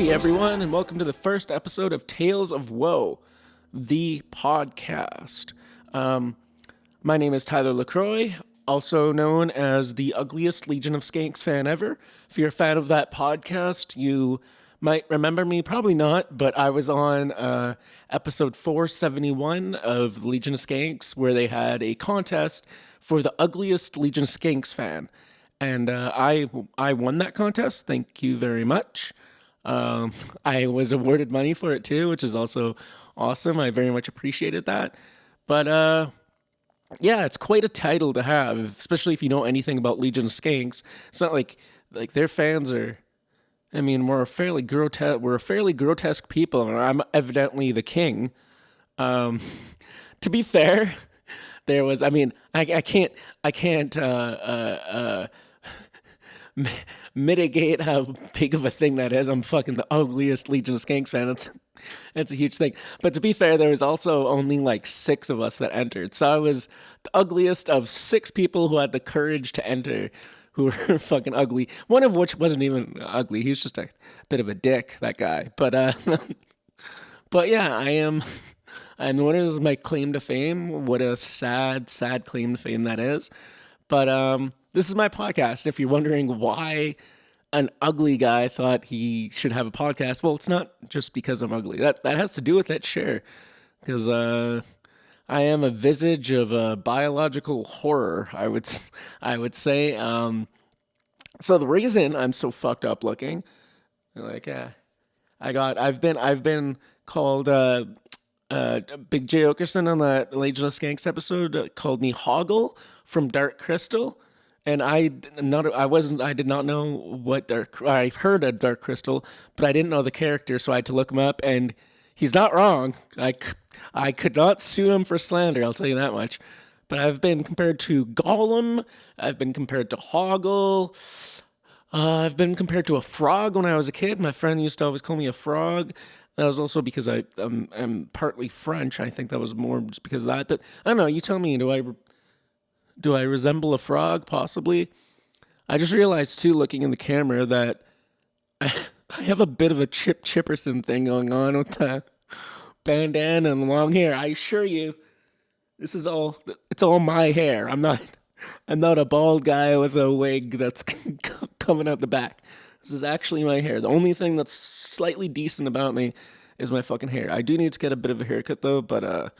Howdy, everyone, and welcome to the first episode of Tales of Woah, the podcast. My name is Tyler Lacroix, also known as the ugliest Legion of Skanks fan ever. If you're a fan of that podcast, you might remember me, probably not, but I was on episode 471 of Legion of Skanks, where they had a contest for the ugliest Legion of Skanks fan. And I won that contest. Thank you very much. I was awarded money for it too, which is also awesome. I very much appreciated that. But yeah, it's quite a title to have, especially if you know anything about Legion of Skanks. It's not like their fans are. I mean, we're a fairly grotesque people, and I'm evidently the king. To be fair, there was. I mean, I can't mitigate how big of a thing that is. I'm fucking the ugliest Legion of Skanks fan. It's a huge thing. But to be fair, there was also only like 6 of us that entered. So I was the ugliest of 6 people who had the courage to enter, who were fucking ugly. One of which wasn't even ugly. He was just a bit of a dick, that guy. But but yeah, I am. And what is my claim to fame? What a sad claim to fame that is. But this is my podcast. If you're wondering why an ugly guy thought he should have a podcast, well, it's not just because I'm ugly. That has to do with it, sure. Because I am a visage of biological horror, I would say. So the reason I'm so fucked up looking, I've been called Big J Okerson on that Legion of Skanks episode called me Hoggle from Dark Crystal, and I did not know what I've heard of Dark Crystal, but I didn't know the character, so I had to look him up, and he's not wrong. I could not sue him for slander, I'll tell you that much. But I've been compared to Gollum, I've been compared to Hoggle, I've been compared to a frog when I was a kid. My friend used to always call me a frog. That was also because I'm partly French. I think that was more just because of that. But I don't know. You tell me. Do I resemble a frog? Possibly. I just realized too, looking in the camera, that I have a bit of a Chip Chipperson thing going on with the bandana and long hair. I assure you, it's all my hair. I'm not a bald guy with a wig that's coming out the back. This is actually my hair. The only thing that's slightly decent about me is my fucking hair. I do need to get a bit of a haircut though, but with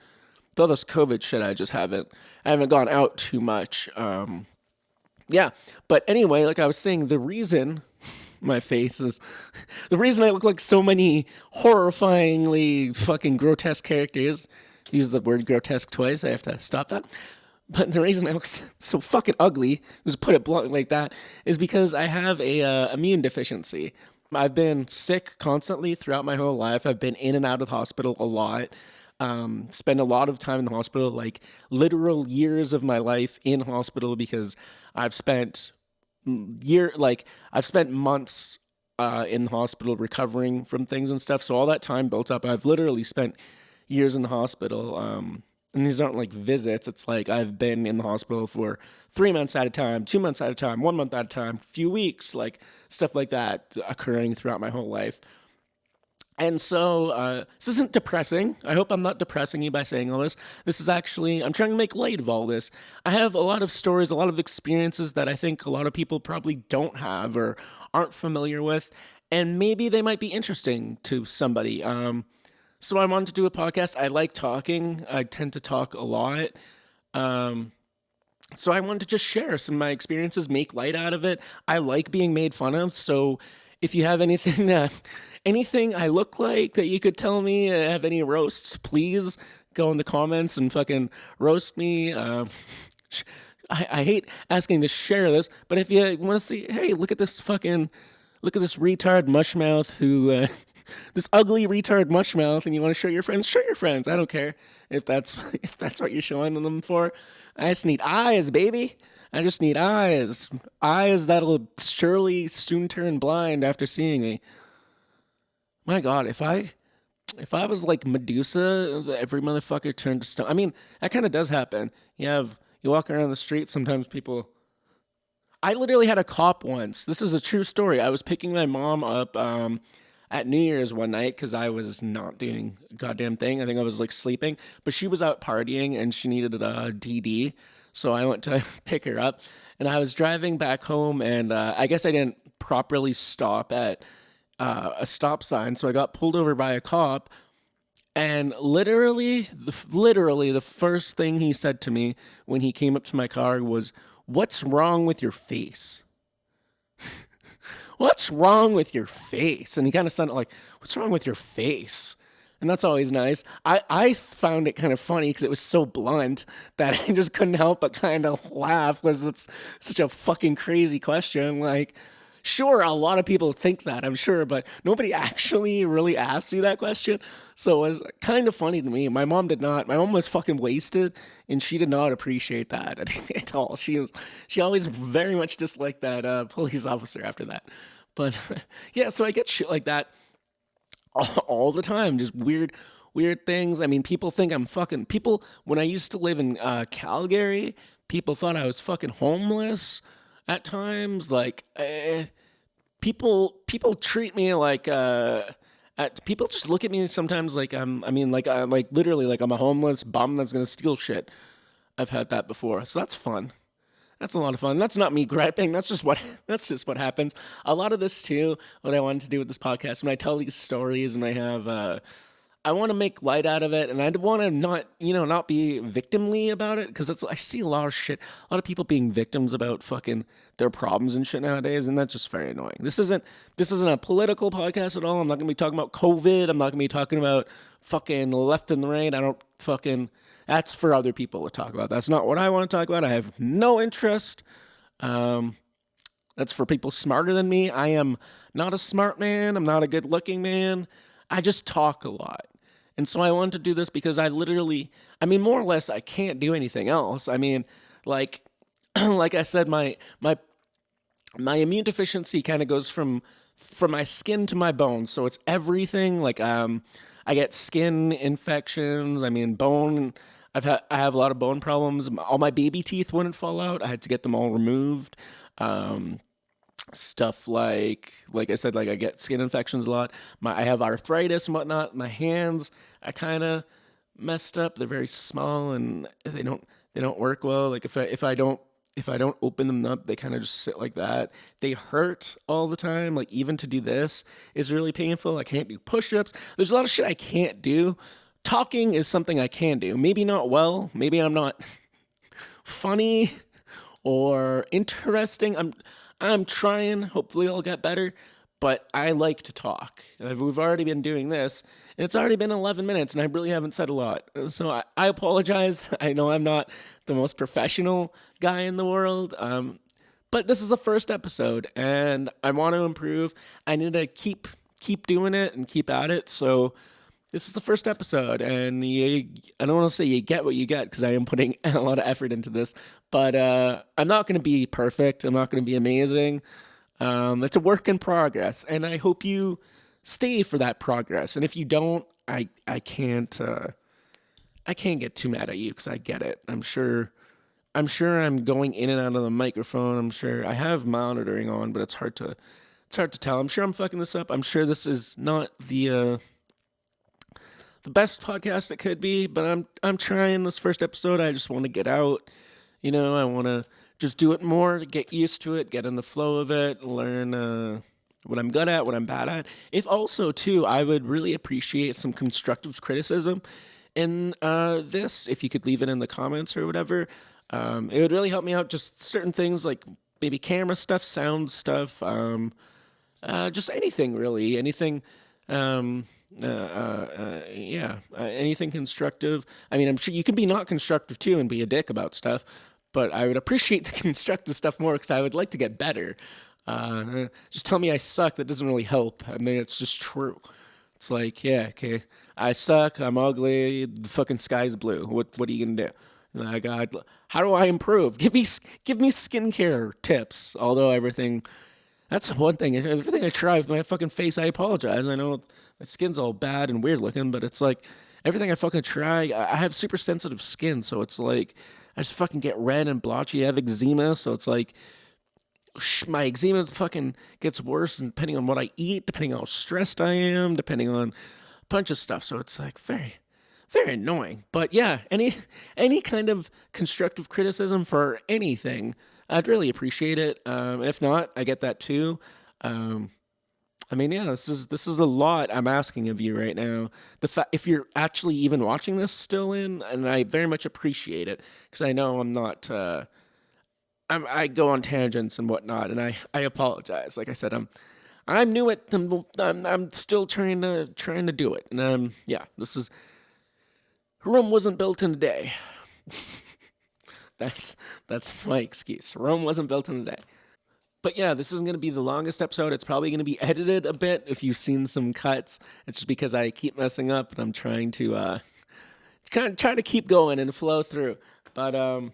all this COVID shit, I haven't gone out too much. Yeah, but anyway, like I was saying, the reason the reason I look like so many horrifyingly fucking grotesque characters. Use the word grotesque twice. I have to stop that. But the reason I look so fucking ugly, just put it bluntly like that, is because I have a immune deficiency. I've been sick constantly throughout my whole life. I've been in and out of the hospital a lot. Spend a lot of time in the hospital, like literal years of my life in hospital, because I've spent months in the hospital recovering from things and stuff. So all that time built up. I've literally spent years in the hospital. And these aren't like visits. It's like I've been in the hospital for 3 months at a time, 2 months at a time, 1 month at a time, few weeks, like stuff like that occurring throughout my whole life. And so this isn't depressing. I hope I'm not depressing you by saying all this. This is actually, I'm trying to make light of all this. I have a lot of stories, a lot of experiences that I think a lot of people probably don't have or aren't familiar with. And maybe they might be interesting to somebody. So I wanted to do a podcast. I like talking. I tend to talk a lot. So I wanted to just share some of my experiences, make light out of it. I like being made fun of. So if you have anything I look like that you could tell me, have any roasts, please go in the comments and fucking roast me. I hate asking to share this, but if you want to see, hey, look at this retard mushmouth who... this ugly retard mushmouth, and you want to show your friends. I don't care if that's what you're showing them for. I just need eyes, baby. I just need eyes. Eyes that'll surely soon turn blind after seeing me. My God, if I was like Medusa, every motherfucker turned to stone. I mean, that kind of does happen. You walk around the street, sometimes people... I literally had a cop once. This is a true story. I was picking my mom up at New Year's one night because I was not doing a goddamn thing. I think I was like sleeping, but she was out partying and she needed a DD. So I went to pick her up and I was driving back home and I guess I didn't properly stop at a stop sign. So I got pulled over by a cop and literally the first thing he said to me when he came up to my car was, "What's wrong with your face?" What's wrong with your face? And he kind of sounded like, what's wrong with your face? And that's always nice. I found it kind of funny because it was so blunt that I just couldn't help but kind of laugh because it's such a fucking crazy question. Like, sure, a lot of people think that, I'm sure, but nobody actually really asked you that question. So it was kind of funny to me. My mom did not. My mom was fucking wasted, and she did not appreciate that at all. She always very much disliked that police officer after that. But yeah, so I get shit like that all the time. Just weird things. I mean, people think I'm fucking people. When I used to live in Calgary, people thought I was fucking homeless at times. Like people treat me like people just look at me sometimes like I'm like literally like I'm a homeless bum that's gonna steal shit. I've had that before, so that's fun. That's a lot of fun. That's not me griping. That's just what happens. A lot of this too. What I wanted to do with this podcast when I tell these stories and I have I want to make light out of it, and I want to not be victimly about it because I see a lot of shit, a lot of people being victims about fucking their problems and shit nowadays, and that's just very annoying. This isn't a political podcast at all. I'm not gonna be talking about COVID. I'm not gonna be talking about fucking left and right. I don't fucking. That's for other people to talk about. That's not what I want to talk about. I have no interest. That's for people smarter than me. I am not a smart man. I'm not a good looking man. I just talk a lot. And so I wanted to do this because more or less, I can't do anything else. I mean, like, like I said, my immune deficiency kind of goes from my skin to my bones. So it's everything. Like, I get skin infections. I mean, bone. I have a lot of bone problems. All my baby teeth wouldn't fall out. I had to get them all removed. Stuff like I said, like I get skin infections a lot. I have arthritis and whatnot. My hands are kind of messed up. They're very small and they don't work well. Like if I don't open them up, they kind of just sit like that. They hurt all the time. Like even to do this is really painful. I can't do push-ups. There's a lot of shit I can't do. Talking is something I can do. Maybe not well. Maybe I'm not funny or interesting. I'm trying. Hopefully I'll get better. But I like to talk. We've already been doing this. And it's already been 11 minutes and I really haven't said a lot. So I apologize. I know I'm not the most professional guy in the world. But this is the first episode and I want to improve. I need to keep doing it and keep at it. So this is the first episode and I don't want to say you get what you get because I am putting a lot of effort into this. But I'm not going to be perfect. I'm not going to be amazing. It's a work in progress, and I hope you stay for that progress. And if you don't, I can't get too mad at you because I get it. I'm sure I'm going in and out of the microphone. I'm sure I have monitoring on, but it's hard to tell. I'm sure I'm fucking this up. I'm sure this is not the best podcast it could be, but I'm trying this first episode. I just want to get out. I want to just do it more, get used to it, get in the flow of it, learn what I'm good at, what I'm bad at. If also, too, I would really appreciate some constructive criticism in this, if you could leave it in the comments or whatever. It would really help me out, just certain things like maybe camera stuff, sound stuff, just anything, really. Anything, anything constructive. I mean, I'm sure you can be not constructive, too, and be a dick about stuff. But I would appreciate the constructive stuff more because I would like to get better. Just tell me I suck. That doesn't really help. I mean, it's just true. It's like, yeah, okay, I suck. I'm ugly. The fucking sky's blue. What are you gonna do? Like, how do I improve? Give me skincare tips. Although that's one thing. Everything I try with my fucking face, I apologize. I know my skin's all bad and weird looking, but it's like everything I fucking try. I have super sensitive skin, so it's like. I just fucking get red and blotchy. I have eczema, so it's like my eczema fucking gets worse, and depending on what I eat, depending on how stressed I am, depending on a bunch of stuff. So it's like very annoying. But yeah, any kind of constructive criticism for anything, I'd really appreciate it. If not, I get that too. Um, I mean, yeah, this is a lot I'm asking of you right now. If you're actually even watching this still in, and I very much appreciate it because I know I'm not. I go on tangents and whatnot, and I apologize. Like I said, I'm new at. I'm still trying to do it, and yeah, this is Rome wasn't built in a day. That's that's my excuse. Rome wasn't built in a day. But yeah, this isn't going to be the longest episode. It's probably going to be edited a bit if you've seen some cuts. It's just because I keep messing up and I'm trying to kind of try to keep going and flow through. But I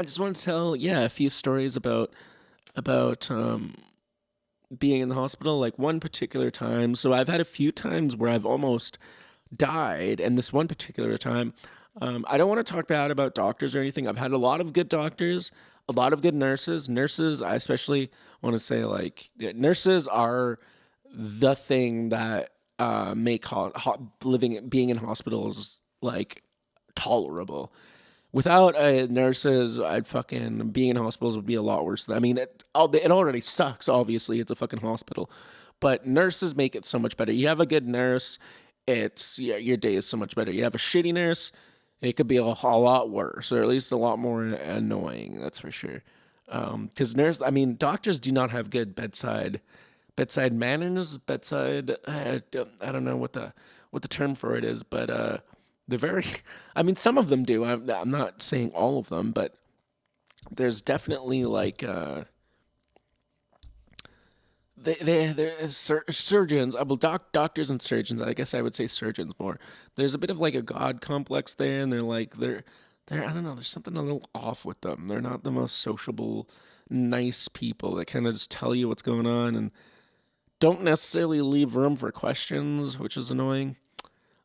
just want to tell a few stories about being in the hospital. Like one particular time. So I've had a few times where I've almost died, and this one particular time, I don't want to talk bad about doctors or anything. I've had a lot of good doctors, a lot of good nurses. Nurses, I especially want to say, like, nurses are the thing that make being in hospitals like tolerable. Without nurses, I'd fucking being in hospitals would be a lot worse. I mean, it already sucks. Obviously, it's a fucking hospital, but nurses make it so much better. You have a good nurse, your day is so much better. You have a shitty nurse, it could be a lot worse, or at least a lot more annoying. That's for sure. Because doctors do not have good bedside manners, bedside. I don't know what the term for it is, but they're very. I mean, some of them do. I'm not saying all of them, but there's definitely like. They're surgeons. Well, doctors and surgeons. I guess I would say surgeons more. There's a bit of like a god complex there, and they're I don't know. There's something a little off with them. They're not the most sociable, nice people that kind of just tell you what's going on and don't necessarily leave room for questions, which is annoying.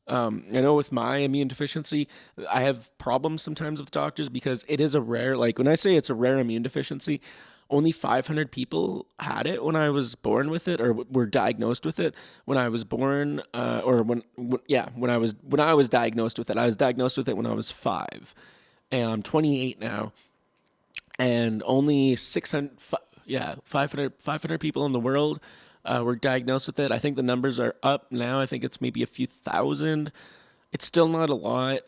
I know with my immune deficiency, I have problems sometimes with doctors because it is a rare, like when I say it's a rare immune deficiency, only 500 people had it when I was born with it or were diagnosed with it when I was born, or when I was diagnosed with it. I was diagnosed with it when I was 5, and I'm 28 now, and only 500 people in the world were diagnosed with it. I think the numbers are up now. I think it's maybe a few thousand. It's still not a lot.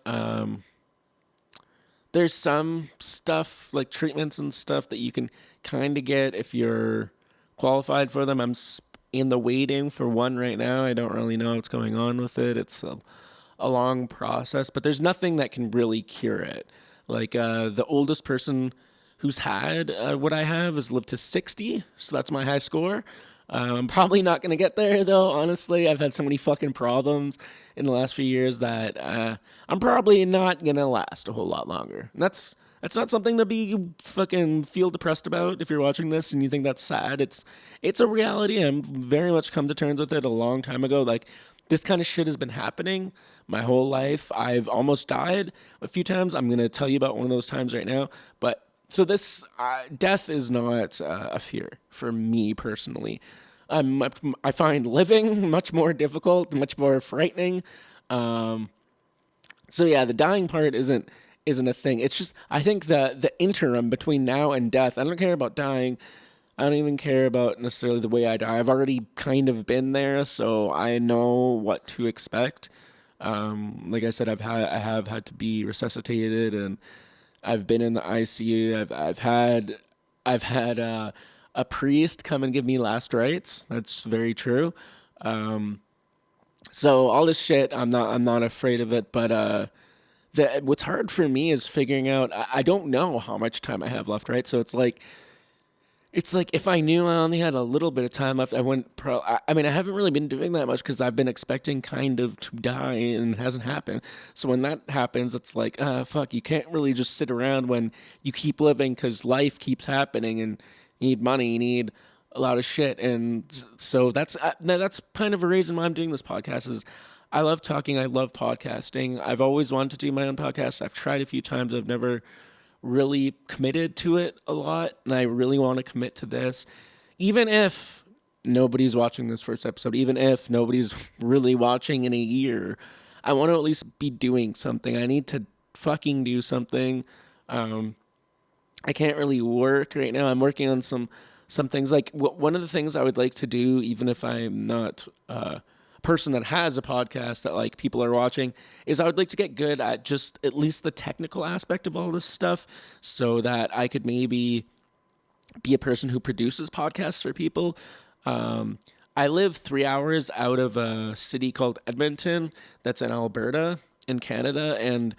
There's some stuff like treatments and stuff that you can kind of get if you're qualified for them. I'm in the waiting for one right now. I don't really know what's going on with it. It's a long process, but there's nothing that can really cure it. Like the oldest person who's had what I have has lived to 60, so that's my high score. I'm probably not going to get there, though, honestly. I've had so many fucking problems in the last few years that I'm probably not going to last a whole lot longer. And that's not something to be fucking feel depressed about if you're watching this and you think that's sad. It's a reality. I'm very much come to terms with it a long time ago. Like, this kind of shit has been happening my whole life. I've almost died a few times. I'm going to tell you about one of those times right now. But so this death is not a fear for me personally. I find living much more difficult, much more frightening. So yeah, the dying part isn't a thing. It's just I think the interim between now and death. I don't care about dying. I don't even care about necessarily the way I die. I've already kind of been there, so I know what to expect. Like I said, I have had to be resuscitated, and I've been in the ICU. I've had a priest come and give me last rites. That's very true. So all this shit, I'm not afraid of it. But what's hard for me is figuring out. I don't know how much time I have left, right? So it's like if I knew I only had a little bit of time left, I wouldn't. I mean, I haven't really been doing that much because I've been expecting kind of to die and it hasn't happened. So when that happens, it's like, fuck, you can't really just sit around when you keep living because life keeps happening and you need money, you need a lot of shit, and so that's kind of a reason why I'm doing this podcast. Is I love talking, I love podcasting. I've always wanted to do my own podcast. I've tried a few times. I've never really committed to it a lot, and I really want to commit to this, even if nobody's watching this first episode, even if nobody's really watching in a year. I want to at least be doing something. I need to fucking do something. I can't really work right now. I'm working on some things. Like one of the things I would like to do, even if I'm not a person that has a podcast that like people are watching, is I would like to get good at just at least the technical aspect of all this stuff, so that I could maybe be a person who produces podcasts for people. Um, I live 3 hours out of a city called Edmonton that's in Alberta in Canada, and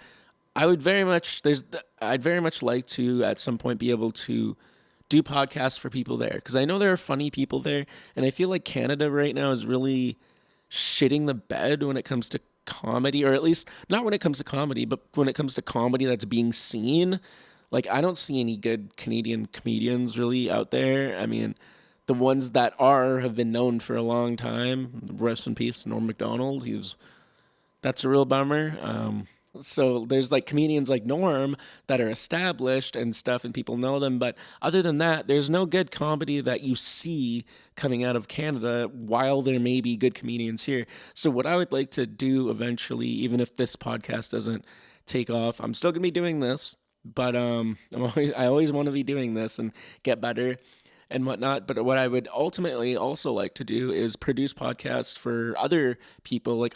I'd very much like to at some point be able to do podcasts for people there, because I know there are funny people there, and I feel like Canada right now is really shitting the bed when it comes to comedy, or at least not when it comes to comedy, but when it comes to comedy that's being seen. Like, I don't see any good Canadian comedians really out there. I mean, the ones that are have been known for a long time. Rest in peace, Norm Macdonald. That's a real bummer. So there's like comedians like Norm that are established and stuff, and people know them. But other than that, there's no good comedy that you see coming out of Canada, while there may be good comedians here. So what I would like to do eventually, even if this podcast doesn't take off, I'm still gonna be doing this. But I always want to be doing this and get better and whatnot. But what I would ultimately also like to do is produce podcasts for other people.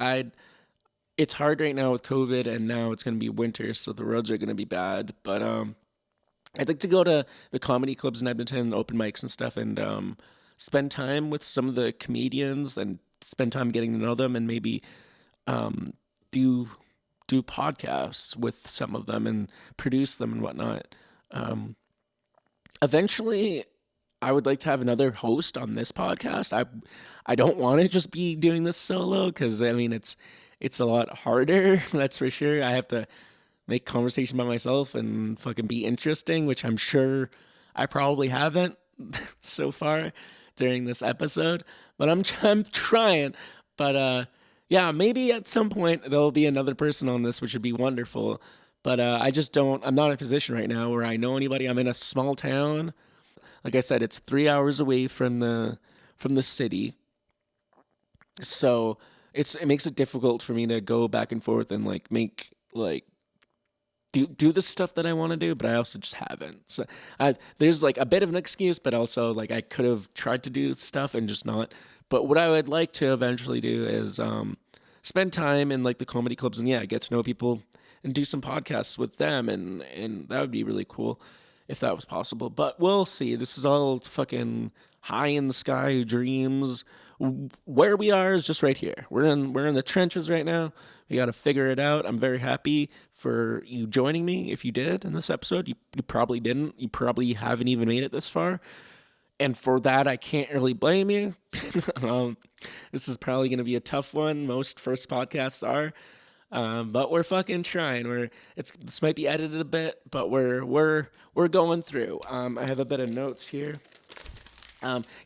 It's hard right now with COVID, and now it's going to be winter, so the roads are going to be bad. But I'd like to go to the comedy clubs in Edmonton, open mics and stuff, and spend time with some of the comedians and spend time getting to know them, and maybe do podcasts with some of them and produce them and whatnot. Eventually, I would like to have another host on this podcast. I don't want to just be doing this solo, because I mean it's a lot harder. That's for sure. I have to make conversation by myself and fucking be interesting, which I'm sure I probably haven't so far during this episode. But I'm trying. But yeah, maybe at some point there'll be another person on this, which would be wonderful. But I just don't. I'm not in a position right now where I know anybody. I'm in a small town. Like I said, it's 3 hours away from the city, so it makes it difficult for me to go back and forth and like make like do the stuff that I want to do, but I also just haven't. So there's like a bit of an excuse, but also like I could have tried to do stuff and just not. But what I would like to eventually do is spend time in like the comedy clubs, and yeah, get to know people and do some podcasts with them, and that would be really cool if that was possible. But we'll see. This is all fucking high in the sky dreams. Where we are is just right here. We're in the trenches right now. We got to figure it out. I'm very happy for you joining me. If you did in this episode, you probably didn't. You probably haven't even made it this far. And for that, I can't really blame you. This is probably going to be a tough one. Most first podcasts are. But we're fucking trying. This might be edited a bit, but we're going through. I have a bit of notes here.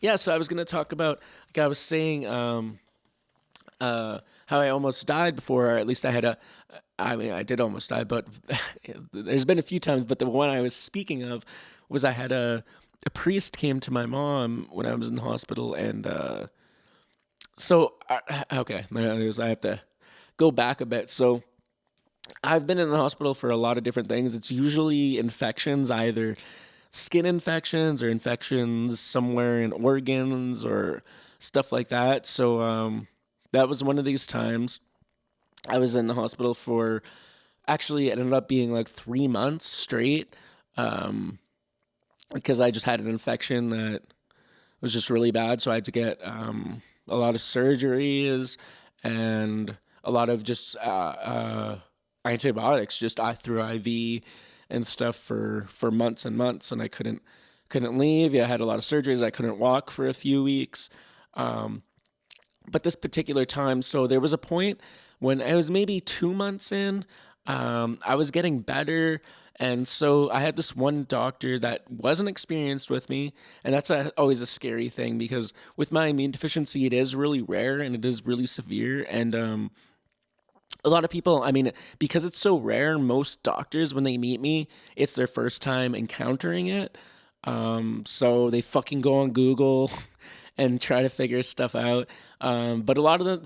Yeah, so I was gonna talk about, like I was saying, how I almost died before, or at least I mean, I did almost die, but there's been a few times, but the one I was speaking of was I had a priest came to my mom when I was in the hospital, and okay, I have to go back a bit. So I've been in the hospital for a lot of different things. It's usually infections, either skin infections or infections somewhere in organs or stuff like that. So that was one of these times. I was in the hospital for, actually it ended up being like 3 months straight, because I just had an infection that was just really bad. So I had to get a lot of surgeries and a lot of just antibiotics just through IV and stuff for months and months, and I couldn't leave. Yeah, I had a lot of surgeries. I couldn't walk for a few weeks. But this particular time, so there was a point when I was maybe 2 months in, I was getting better. And so I had this one doctor that wasn't experienced with me. And that's always a scary thing, because with my immune deficiency, it is really rare and it is really severe. And A lot of people, I mean, because it's so rare, most doctors, when they meet me, it's their first time encountering it. So they fucking go on Google and try to figure stuff out. But a lot of them,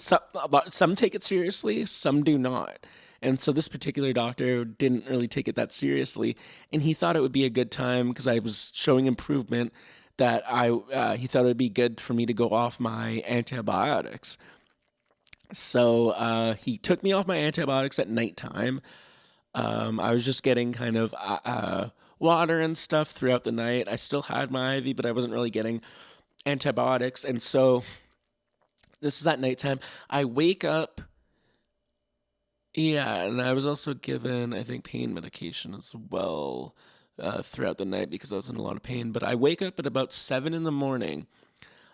some take it seriously, some do not. And so this particular doctor didn't really take it that seriously, and he thought it would be a good time because I was showing improvement. That he thought it would be good for me to go off my antibiotics. So he took me off my antibiotics at nighttime. I was just getting kind of water and stuff throughout the night. I still had my IV, but I wasn't really getting antibiotics. And so this is at nighttime. I wake up. Yeah, and I was also given, I think, pain medication as well throughout the night because I was in a lot of pain. But I wake up at about 7 in the morning.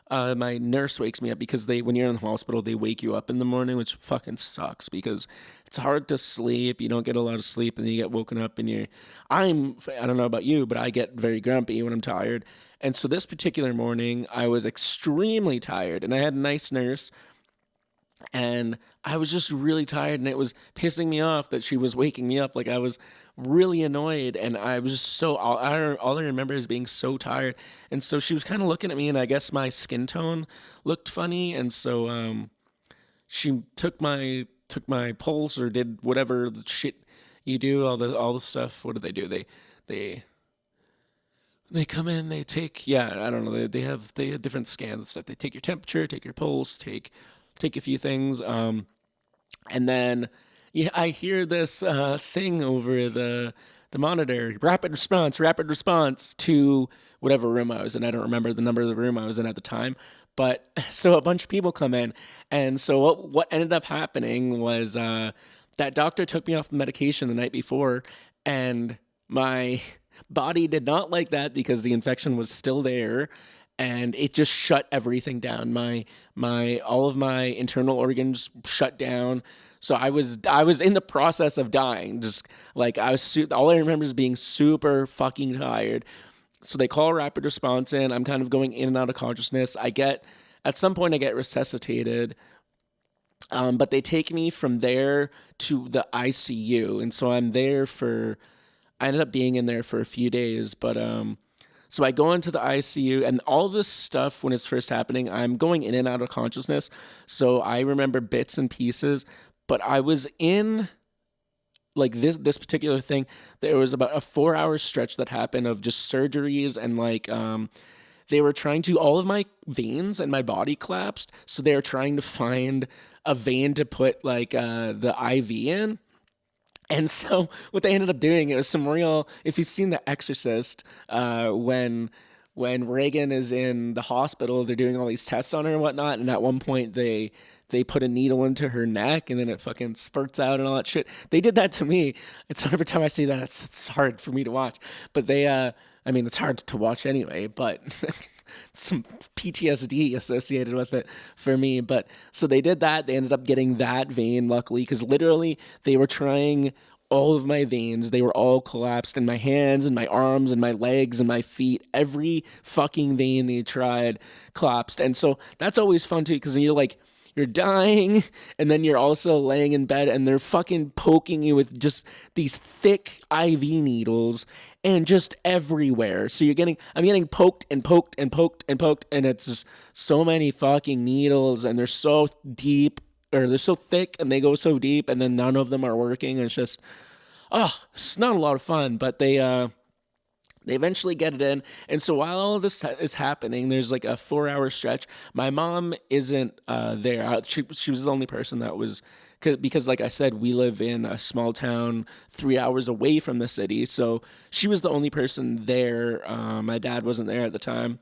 My nurse wakes me up because when you're in the hospital, they wake you up in the morning, which fucking sucks because it's hard to sleep. You don't get a lot of sleep, and then you get woken up, and I don't know about you, but I get very grumpy when I'm tired. And so this particular morning, I was extremely tired, and I had a nice nurse, and I was just really tired, and it was pissing me off that she was waking me up. Like I was really annoyed, and I was just all I remember is being so tired, and so she was kind of looking at me, and I guess my skin tone looked funny, and so she took my pulse or did whatever the shit you do, all the stuff. What do they do? They they come in, they take, yeah, I don't know, they have different scans and stuff. They take your temperature, take your pulse, take a few things. And then yeah, I hear this thing over the monitor, rapid response to whatever room I was in. I don't remember the number of the room I was in at the time, but so a bunch of people come in, and so what ended up happening was that doctor took me off the medication the night before, and my body did not like that because the infection was still there, and it just shut everything down. My all of my internal organs shut down. So I was in the process of dying. Just like all I remember is being super fucking tired. So they call rapid response in. I'm kind of going in and out of consciousness. At some point I get resuscitated. But they take me from there to the ICU, and so I ended up being in there for a few days, but so I go into the ICU, and all this stuff when it's first happening, I'm going in and out of consciousness. So I remember bits and pieces, but I was in like this particular thing. There was about a 4 hour stretch that happened of just surgeries, and like they were trying to all of my veins and my body collapsed, so they were trying to find a vein to put like the IV in. And so what they ended up doing, it was some real. If you've seen The Exorcist, when Reagan is in the hospital, they're doing all these tests on her and whatnot, and at one point they put a needle into her neck, and then it fucking spurts out and all that shit. They did that to me. It's every time I see that, it's hard for me to watch. But I mean, it's hard to watch anyway, but some PTSD associated with it for me. But so they did that. They ended up getting that vein, luckily, because literally they were trying all of my veins. They were all collapsed in my hands and my arms and my legs and my feet. Every fucking vein they tried collapsed. And so that's always fun too, because you're dying, and then you're also laying in bed, and they're fucking poking you with just these thick IV needles and just everywhere. So I'm getting poked and poked and poked and poked, and it's just so many fucking needles, and they're so deep, or they're so thick, and they go so deep, and then none of them are working. It's just, it's not a lot of fun, but they eventually get it in. And so while all of this is happening, there's like a 4 hour stretch. My mom isn't there. She was the only person that was, because like I said, we live in a small town 3 hours away from the city. So she was the only person there. My dad wasn't there at the time.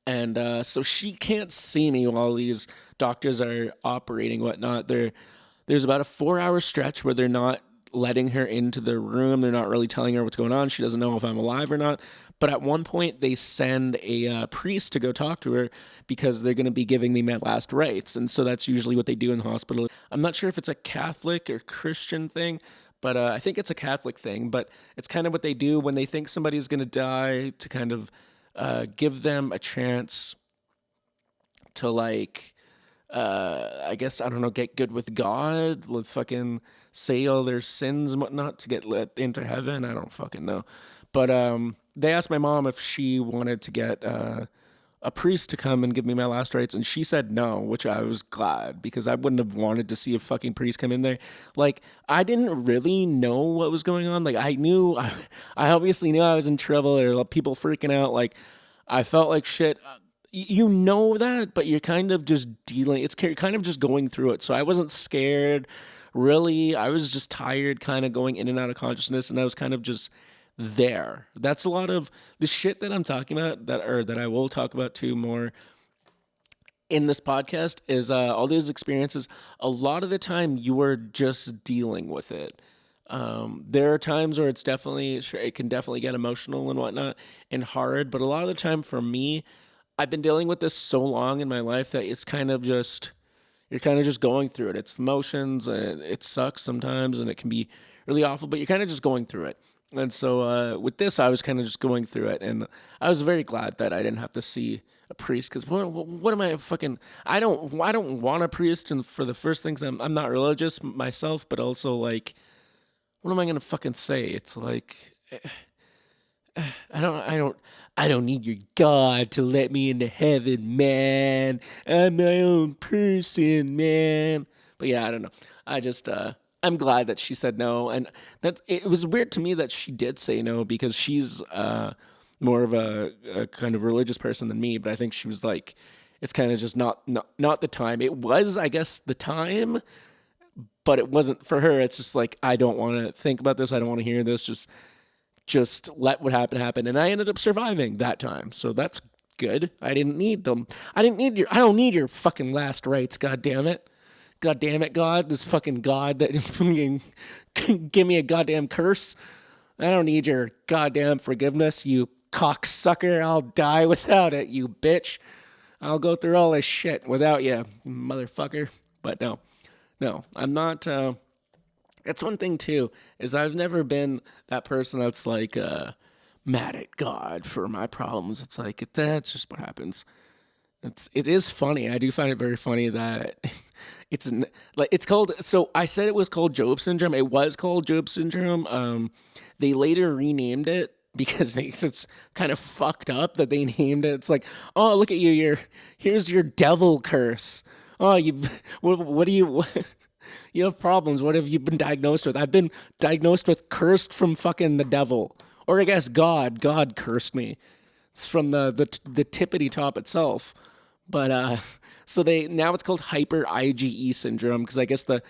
And so she can't see me while these doctors are operating, whatnot. There's about a 4 hour stretch where they're not letting her into the room. They're not really telling her what's going on. She doesn't know if I'm alive or not. But at one point, they send a priest to go talk to her because they're going to be giving me my last rites. And so that's usually what they do in the hospital. I'm not sure if it's a Catholic or Christian thing, but I think it's a Catholic thing. But it's kind of what they do when they think somebody's going to die, to kind of give them a chance to like I guess, I don't know, get good with God, let fucking say all their sins and whatnot to get let into heaven. I don't fucking know. But they asked my mom if she wanted to get a priest to come and give me my last rites, and she said no, which I was glad because I wouldn't have wanted to see a fucking priest come in there. Like, I didn't really know what was going on. Like, I knew, I obviously knew I was in trouble or people freaking out. Like, I felt like shit. You know that, but you're kind of just dealing, it's kind of just going through it. So I wasn't scared, really. I was just tired, kind of going in and out of consciousness, and I was kind of just there. That's a lot of the shit that I'm talking about, that I will talk about too more in this podcast, is all these experiences. A lot of the time, you are just dealing with it. There are times where it's definitely, sure, it can definitely get emotional and whatnot and hard, but a lot of the time for me, I've been dealing with this so long in my life that it's kind of just, you're kind of just going through it. It's emotions, and it sucks sometimes, and it can be really awful, but you're kind of just going through it. And so with this, I was kind of just going through it, and I was very glad that I didn't have to see a priest, because what am I fucking? I don't want a priest, and for the first things, I'm not religious myself, but also like, what am I gonna fucking say? It's like, I don't need your God to let me into heaven, man. I'm my own person, man. But yeah, I don't know. I just I'm glad that she said no, and that it was weird to me that she did say no, because she's more of a kind of religious person than me. But I think she was like, it's kind of just not the time. It was, I guess, the time, but it wasn't for her. It's just like, I don't want to think about this. I don't want to hear this. Just let what happened happen. And I ended up surviving that time. So that's good. I didn't need them. I don't need your fucking last rites, god damn it. God damn it, God. This fucking God that can give me a goddamn curse. I don't need your goddamn forgiveness, you cocksucker. I'll die without it, you bitch. I'll go through all this shit without you, motherfucker. But no, I'm not, that's one thing too, is I've never been that person that's like mad at God for my problems. It's like, that's just what happens. It is funny. I do find it very funny that it's called. So I said it was called Job syndrome. It was called Job syndrome. They later renamed it because it's kind of fucked up that they named it. It's like, oh, look at you. Here's your devil curse. Oh, what do you? You have problems. What have you been diagnosed with? I've been diagnosed with cursed from fucking the devil, or I guess God. God cursed me. It's from the tippity top itself. But so now it's called hyper IgE syndrome, because I guess the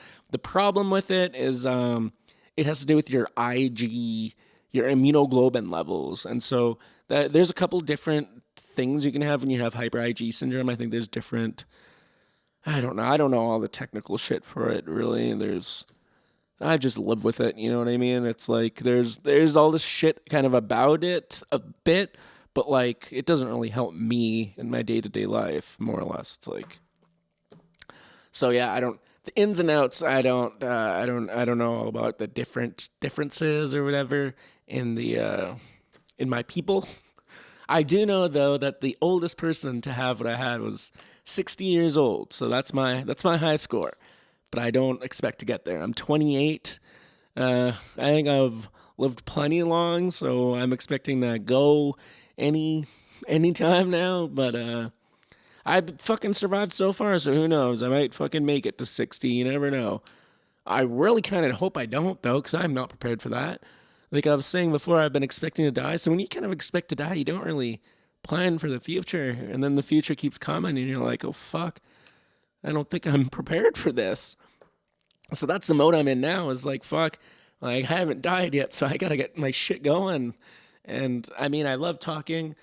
problem with it is it has to do with your your immunoglobulin levels, and so there's a couple different things you can have when you have hyper IgE syndrome. I think there's different. I don't know. I don't know all the technical shit for it really. I just live with it. You know what I mean? It's like there's all this shit kind of about it a bit, but like it doesn't really help me in my day-to-day life, more or less. It's like, so yeah, I don't, the ins and outs, I don't know all about the differences or whatever in my people. I do know though that the oldest person to have what I had was 60 years old. So that's my high score. But I don't expect to get there. I'm 28. I think I've lived plenty long, so I'm expecting to go any time now. But I've fucking survived so far, so who knows? I might fucking make it to 60. You never know. I really kind of hope I don't, though, because I'm not prepared for that. Like I was saying before, I've been expecting to die. So when you kind of expect to die, you don't really plan for the future. And then the future keeps coming, and you're like, oh, fuck. I don't think I'm prepared for this. So that's the mode I'm in now, is like, fuck, like I haven't died yet, so I gotta get my shit going. And I mean, I love talking.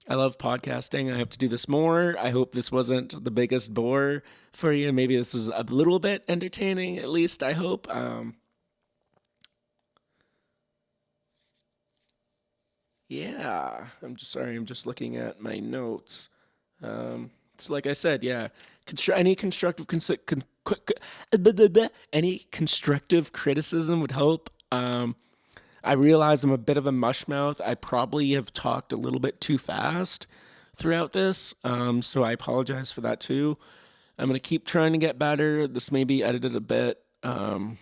I love podcasting. I have to do this more. I hope this wasn't the biggest bore for you. Maybe this was a little bit entertaining, at least, I hope. Yeah, I'm just sorry. I'm just looking at my notes. So like I said, yeah, any constructive any constructive criticism would help. I realize I'm a bit of a mush mouth. I probably have talked a little bit too fast throughout this, so I apologize for that too. I'm going to keep trying to get better. This may be edited a bit. And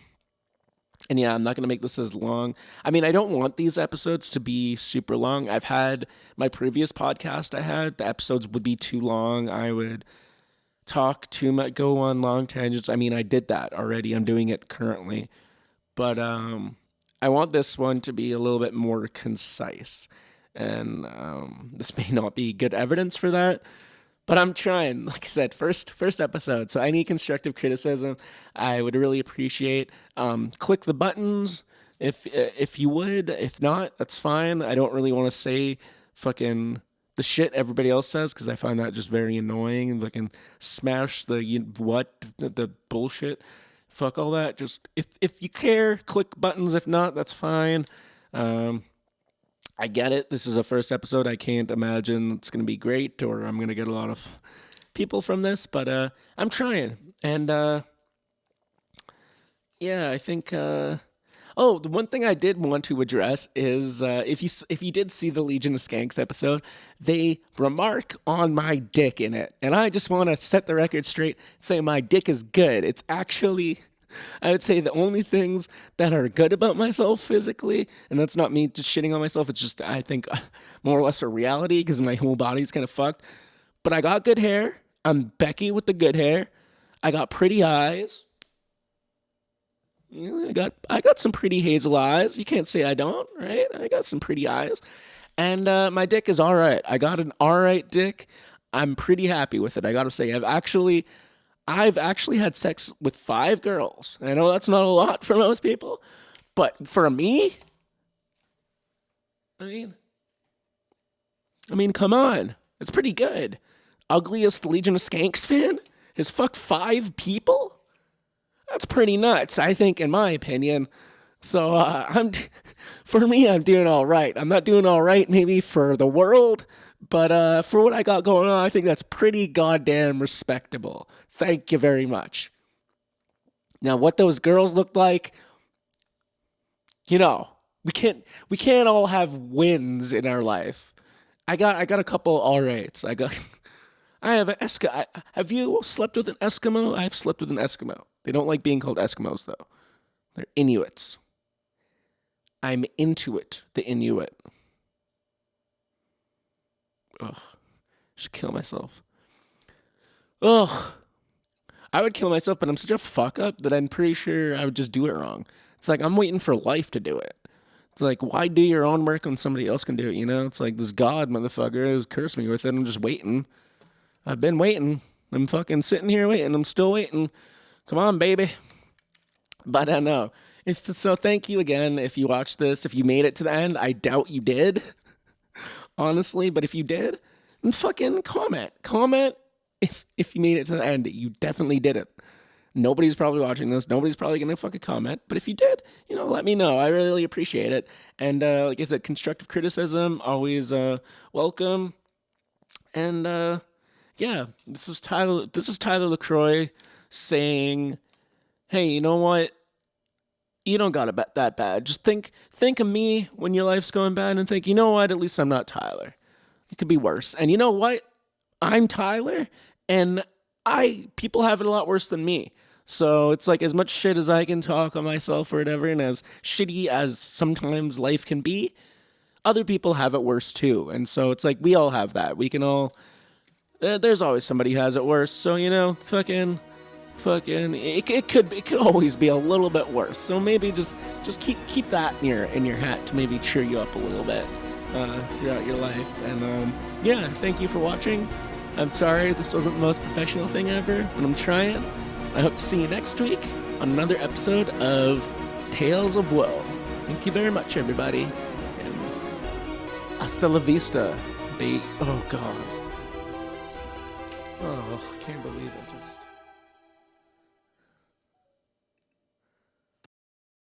yeah, I'm not going to make this as long. I mean, I don't want these episodes to be super long. I've had my previous podcast the episodes would be too long. I would talk too much, go on long tangents. I mean, I did that already. I'm doing it currently. But I want this one to be a little bit more concise. And this may not be good evidence for that. But I'm trying. Like I said, first episode. So any constructive criticism, I would really appreciate. Click the buttons if you would. If not, that's fine. I don't really want to say fucking the shit everybody else says because I find that just very annoying. Fucking smash the bullshit. Fuck all that. Just if you care, click buttons. If not, that's fine. I get it. This is a first episode. I can't imagine it's going to be great or I'm going to get a lot of people from this, but I'm trying. And yeah, I think the one thing I did want to address is if you did see the Legion of Skanks episode, they remark on my dick in it. And I just want to set the record straight, say my dick is good. It's actually, I would say, the only things that are good about myself physically, and that's not me just shitting on myself, it's just, I think, more or less a reality because my whole body's kind of fucked. But I got good hair. I'm Becky with the good hair. I got pretty eyes. I got some pretty hazel eyes. You can't say I don't, right? I got some pretty eyes. And my dick is all right. I got an all right dick. I'm pretty happy with it. I got to say, I've actually had sex with 5 girls. I know that's not a lot for most people, but for me, I mean, come on. It's pretty good. Ugliest Legion of Skanks fan has fucked 5 people? That's pretty nuts, I think, in my opinion. So, for me, I'm doing all right. I'm not doing all right maybe for the world, but for what I got going on, I think that's pretty goddamn respectable. Thank you very much. Now, what those girls looked like, we can't all have wins in our life. I got a couple all rights. I have an Eskimo. Have you slept with an Eskimo? I've slept with an Eskimo. They don't like being called Eskimos, though. They're Inuits. I'm into it, the Inuit. Ugh. I should kill myself. Ugh. I would kill myself, but I'm such a fuck up that I'm pretty sure I would just do it wrong. It's like I'm waiting for life to do it. It's like, why do your own work when somebody else can do it, It's like this God motherfucker has cursed me with it. I'm just waiting. I've been waiting. I'm fucking sitting here waiting. I'm still waiting. Come on, baby. But I know. So thank you again if you watched this. If you made it to the end, I doubt you did. Honestly, but if you did, then fucking comment. Comment if you made it to the end. You definitely did it. Nobody's probably watching this. Nobody's probably going to fucking comment. But if you did, let me know. I really appreciate it. And like I said, constructive criticism, always welcome. And yeah, this is Tyler Lacroix saying, hey, you know what? You don't got it that bad. Just think of me when your life's going bad and think, you know what? At least I'm not Tyler. It could be worse. And you know what? I'm Tyler, and people have it a lot worse than me. So it's like as much shit as I can talk on myself or whatever, and as shitty as sometimes life can be, other people have it worse too. And so it's like we all have that. We can all... There's always somebody who has it worse. So, fucking... It could always be a little bit worse. So maybe just keep that in your hat to maybe cheer you up a little bit throughout your life. And yeah, thank you for watching. I'm sorry this wasn't the most professional thing ever, but I'm trying. I hope to see you next week on another episode of Tales of Woah. Thank you very much, everybody. And hasta la vista, Oh, God. Oh, I can't believe it.